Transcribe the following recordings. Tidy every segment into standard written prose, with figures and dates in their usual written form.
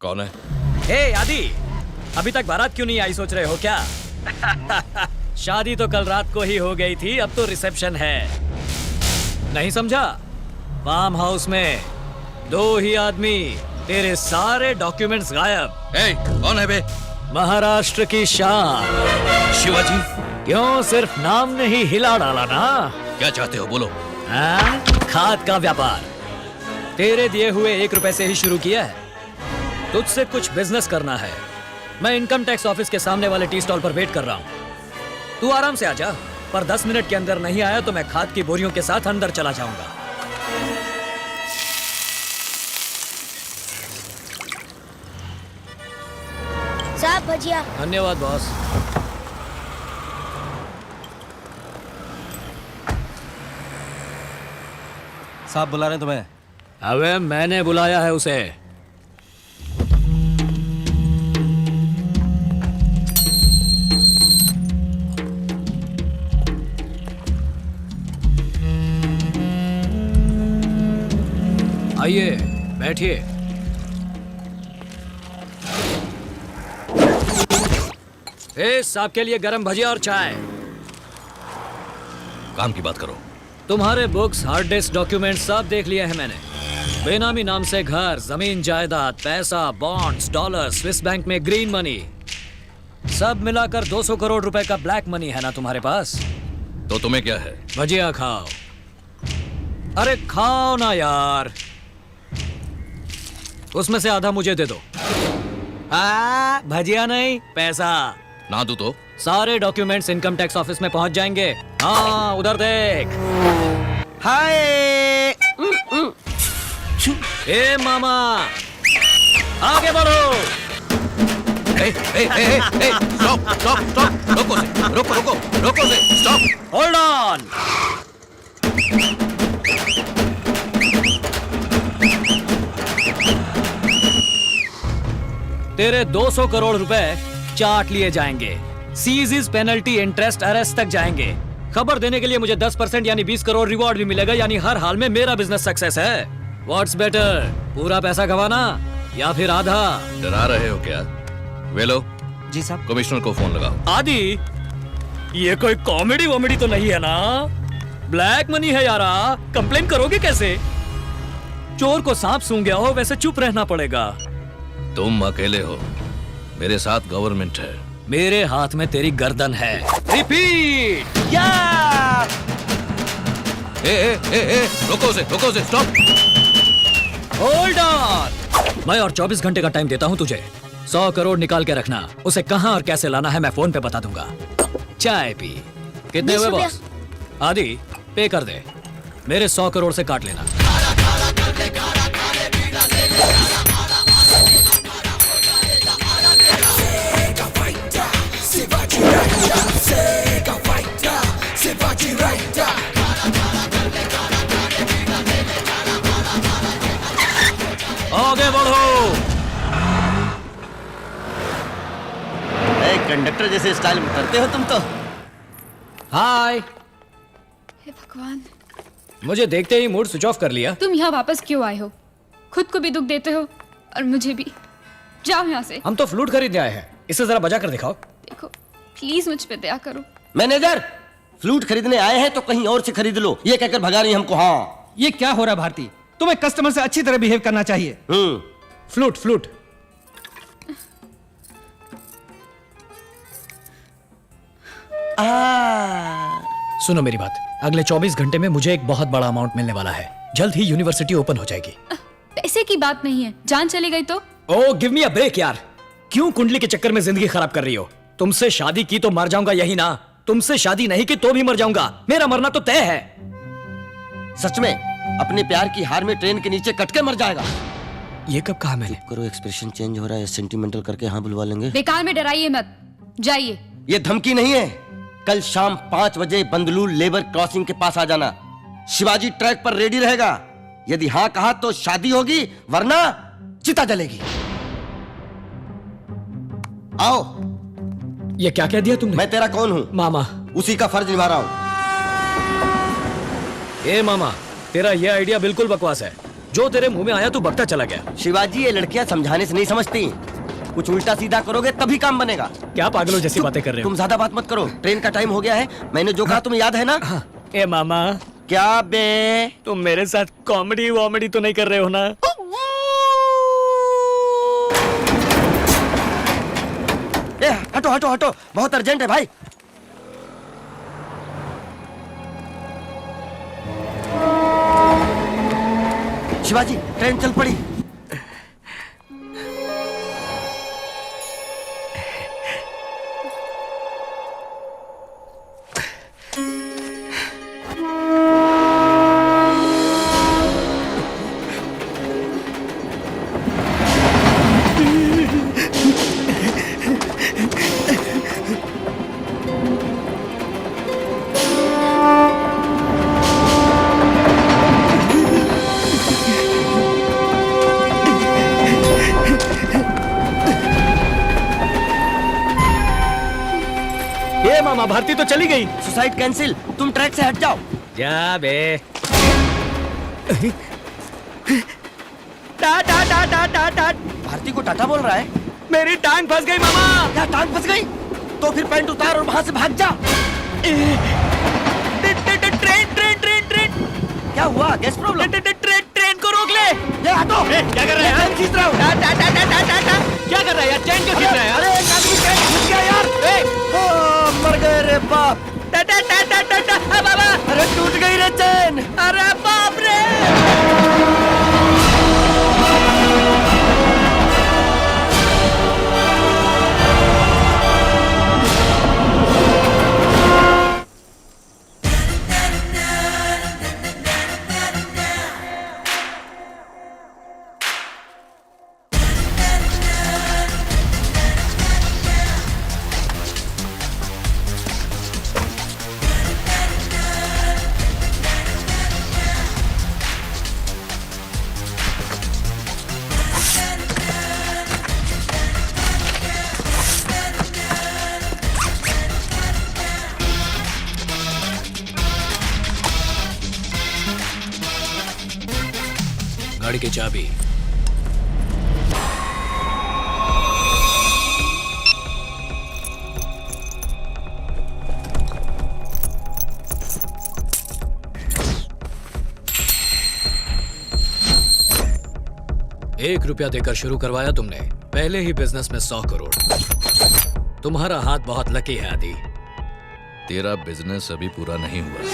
कौन है? हे आदि, अभी तक बारात क्यों नहीं आई, सोच रहे हो क्या? शादी तो कल रात को ही हो गई थी, अब तो रिसेप्शन है। नहीं समझा? फार्म हाउस में 2 ही आदमी, तेरे सारे डॉक्यूमेंट्स गायब। ए, कौन है बे? महाराष्ट्र की शान शिवाजी। क्यों, सिर्फ नाम ने ही हिला डाला ना? क्या चाहते हो, बोलो। खाद का व्यापार तेरे दिए हुए 1 रुपए से ही शुरू किया है। तुझसे कुछ बिजनेस करना है। मैं इनकम टैक्स ऑफिस के सामने वाले टी स्टॉल पर वेट कर रहा हूँ। तू आराम से आजा, पर 10 मिनट के अंदर नहीं आया तो मैं खाद की बोरियों के साथ अंदर चला जाऊंगा। साहब भजिया। धन्यवाद बॉस। साहब बुला रहे हैं तुम्हें। अबे मैंने बुलाया है उसे। आइए बैठिए। साहब के लिए गरम भजिया और चाय। काम की बात करो। तुम्हारे बुक्स, हार्ड डिस्क, डॉक्यूमेंट सब देख लिए हैं मैंने। बेनामी नाम से घर, जमीन, जायदाद, पैसा, बॉन्ड्स, डॉलर, स्विस बैंक में ग्रीन मनी, सब मिलाकर 200 करोड़ रुपए का ब्लैक मनी है ना तुम्हारे पास? तो तुम्हें क्या है? भजिया खाओ। अरे खाओ ना यार। उसमें से आधा मुझे दे दो। भजिया नहीं, पैसा। ना दूं तो? सारे डॉक्यूमेंट्स इनकम टैक्स ऑफिस में पहुंच जाएंगे। हाँ उधर देख। हाय। ए मामा, आगे बढ़ो। स्टॉप स्टॉप स्टॉप, रोको से, रोको से, स्टॉप। Hold on. तेरे 200 करोड़ रुपए चाट लिए जाएंगे। सीज पेनल्टी, इंटरेस्ट, अरेस्ट तक जाएंगे। खबर देने के लिए मुझे 10% यानी 20 करोड़ रिवॉर्ड भी मिलेगा। यानी हर हाल में मेरा बिजनेस सक्सेस है। व्हाट्स बेटर, पूरा पैसा गवाना या फिर आधा? डरा रहे हो क्या? वेलो जी साहब। कमिश्नर को फोन लगाओ। आदि, ये कोई कॉमेडी वॉमेडी तो नहीं है ना? ब्लैक मनी है यारा, कंप्लेन करोगे कैसे? चोर को सांप सूंघ गया हो वैसे चुप रहना पड़ेगा। तुम अकेले हो, मेरे साथ गवर्नमेंट है। मेरे हाथ में तेरी गर्दन है। रिपीट। या। रोको से, स्टॉप। Hold on. मैं और 24 घंटे का टाइम देता हूं तुझे। 100 करोड़ निकाल के रखना। उसे कहां और कैसे लाना है मैं फोन पे बता दूंगा। चाय पी। कितने हुए बॉस? आदि, पे कर दे। मेरे 100 करोड़ से काट लेना। आगे बढ़ो। कंडक्टर जैसे स्टाइल में करते हो तुम तो। हाय। हे भगवान, मुझे देखते ही मूड स्विच ऑफ कर लिया। तुम यहाँ वापस क्यों आए हो? खुद को भी दुख देते हो और मुझे भी। जाओ यहाँ से। हम तो फ्लूट खरीदने आए हैं। इसे जरा बजा कर दिखाओ। देखो प्लीज मुझ पे दया करो। मैनेजर, फ्लूट खरीदने आए हैं तो कहीं और से खरीद लो, ये कहकर भगा रही हमको। हाँ, ये क्या हो रहा है भारती? तुम्हें कस्टमर से अच्छी तरह बिहेव करना चाहिए। Flute flute. सुनो मेरी बात, अगले 24 घंटे में मुझे एक बहुत बड़ा अमाउंट मिलने वाला है। जल्द ही यूनिवर्सिटी ओपन हो जाएगी। पैसे की बात नहीं है, जान चली गई तो? ओह गिव मी अ ब्रेक यार। क्यों कुंडली के चक्कर में जिंदगी खराब कर रही हो? तुमसे शादी की तो मर जाऊंगा, यही ना? तुमसे शादी नहीं की तो भी मर जाऊंगा। मेरा मरना तो तय है। सच में अपने प्यार की हार में ट्रेन के नीचे कट के मर जाएगा। ये कब कहा मैंने? करो, एक्सप्रेशन चेंज हो रहा है। सेंटिमेंटल करके हाँ बुलवा लेंगे। बेकार में डराइए मत, जाइए। ये धमकी नहीं है। कल शाम 5 बजे बंदलूर लेबर क्रॉसिंग के पास आ जाना। शिवाजी ट्रैक पर रेडी रहेगा। यदि हाँ कहा तो शादी होगी, वरना चिता जलेगी। आओ। ये क्या कह दिया तुमने? मैं तेरा कौन हूं? मामा। उसी का फर्ज निभा रहा हूं। ए मामा, तेरा ये आइडिया बिल्कुल बकवास है। जो तेरे मुंह में आया तू बकता चला गया। शिवाजी, ये लड़कियां समझाने से नहीं समझती, कुछ उल्टा सीधा करोगे तभी काम बनेगा। क्या पागलों जैसी बातें कर रहे हो? तुम ज्यादा बात मत करो, ट्रेन का टाइम हो गया है। मैंने जो कहा तुम्हें याद है ना? ए मामा, क्या बे? तुम मेरे साथ कॉमेडी वॉमेडी तो नहीं कर रहे हो ना? ए, हटो हटो हटो, बहुत अर्जेंट है भाई। शिवाजी, ट्रेन चल पड़ी। ए मामा, भारती तो चली गई। सुसाइड कैंसिल, तुम ट्रैक से हट जाओ। जा बे। टा टा टा टा टा टा। भारती को टाटा बोल रहा है। मेरी टांग फंस गई मामा। क्या टांग फंस गई? तो फिर पैंट उतार और वहां से भाग जा। Train train train train. क्या हुआ? Gas problem? ट्रेन को रोक ले। ये हटो। क्या कर रहा है? ट्रेन खींच रहा हूँ। क्या कर रहा है यार? चैन क्यों खींच रहा है यार? अरे एक आदमी ट्रेन खींच गया यार। मर गए रे बाप। बाबा, अरे टूट गई रे चैन। अरे बाप रे। गाड़ी की चाबी। ₹1 देकर शुरू करवाया तुमने, पहले ही बिजनेस में 100 करोड़। तुम्हारा हाथ बहुत लकी है आदि। तेरा बिजनेस अभी पूरा नहीं हुआ।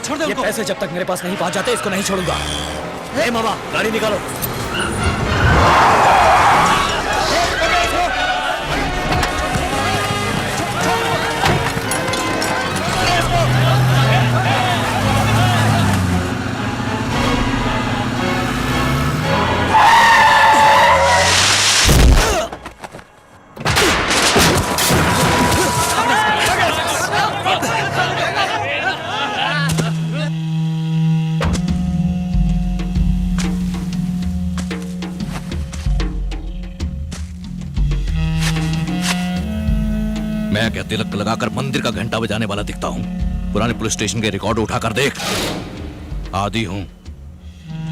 छोड़ दे ये उनको। पैसे जब तक मेरे पास नहीं पहुंच जाते इसको नहीं छोड़ूंगा। ए मामा, गाड़ी निकालो। मैं क्या तिलक लगाकर मंदिर का घंटा बजाने वाला दिखता हूँ? पुराने पुलिस स्टेशन के रिकॉर्ड उठाकर देख। आदि हूँ,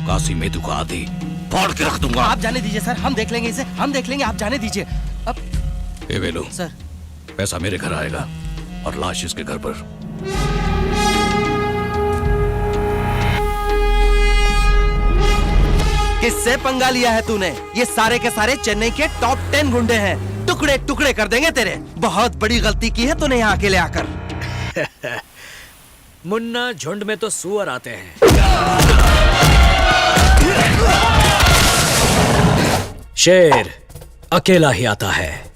काशी मेदू का आदि। फाड़ के रख दूंगा। आप जाने दीजिए सर, हम देख लेंगे इसे, हम देख लेंगे, आप जाने दीजिए। अब ए वेलू सर, पैसा मेरे घर आएगा और लाश इसके घर पर। किससे पंगा लिया है तूने? ये सारे के सारे चेन्नई के टॉप 10 गुंडे हैं। टुकड़े टुकड़े कर देंगे तेरे। बहुत बड़ी गलती की है तूने यहाँ अकेले आकर। मुन्ना, झुंड में तो सुअर आते हैं। शेर अकेला ही आता है।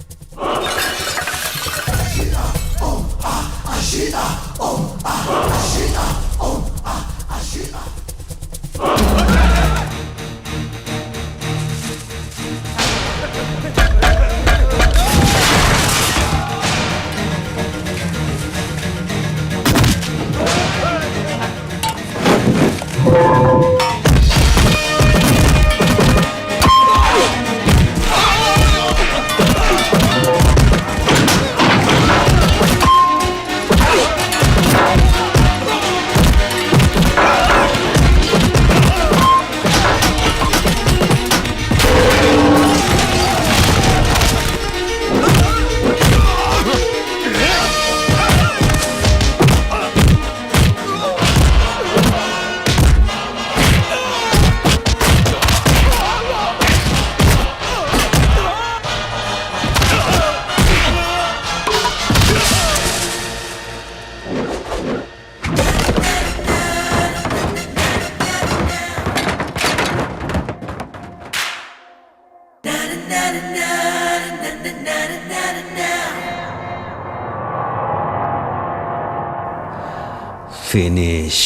फिनिश।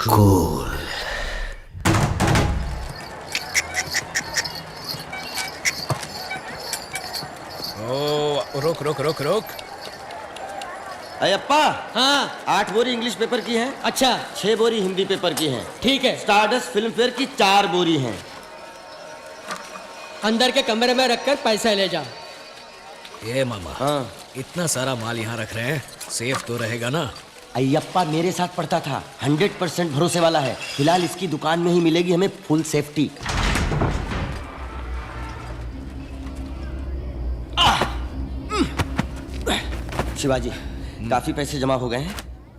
Cool. ओ रुक रुक रुक रुक। अयप्पा, हाँ 8 बोरी इंग्लिश पेपर की हैं, अच्छा 6 बोरी हिंदी पेपर की हैं, ठीक है। स्टारडस्ट फिल्म फेयर की 4 बोरी हैं। अंदर के कमरे में रखकर पैसा ले जा। ये मामा, हाँ इतना सारा माल यहाँ रख रहे हैं, सेफ तो रहेगा ना? अयप्पा मेरे साथ पढ़ता था, 100% भरोसे वाला है। फिलहाल इसकी दुकान में ही मिलेगी हमें फुल सेफ्टी। शिवाजी, काफी पैसे जमा हो गए हैं।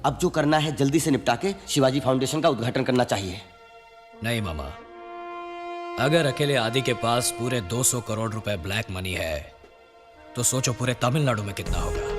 अब जो करना है जल्दी से निपटा के शिवाजी फाउंडेशन का उद्घाटन करना चाहिए। नहीं मामा, अगर अकेले आदि के पास पूरे 200 करोड़ रुपए ब्लैक मनी है तो सोचो पूरे तमिलनाडु में कितना होगा।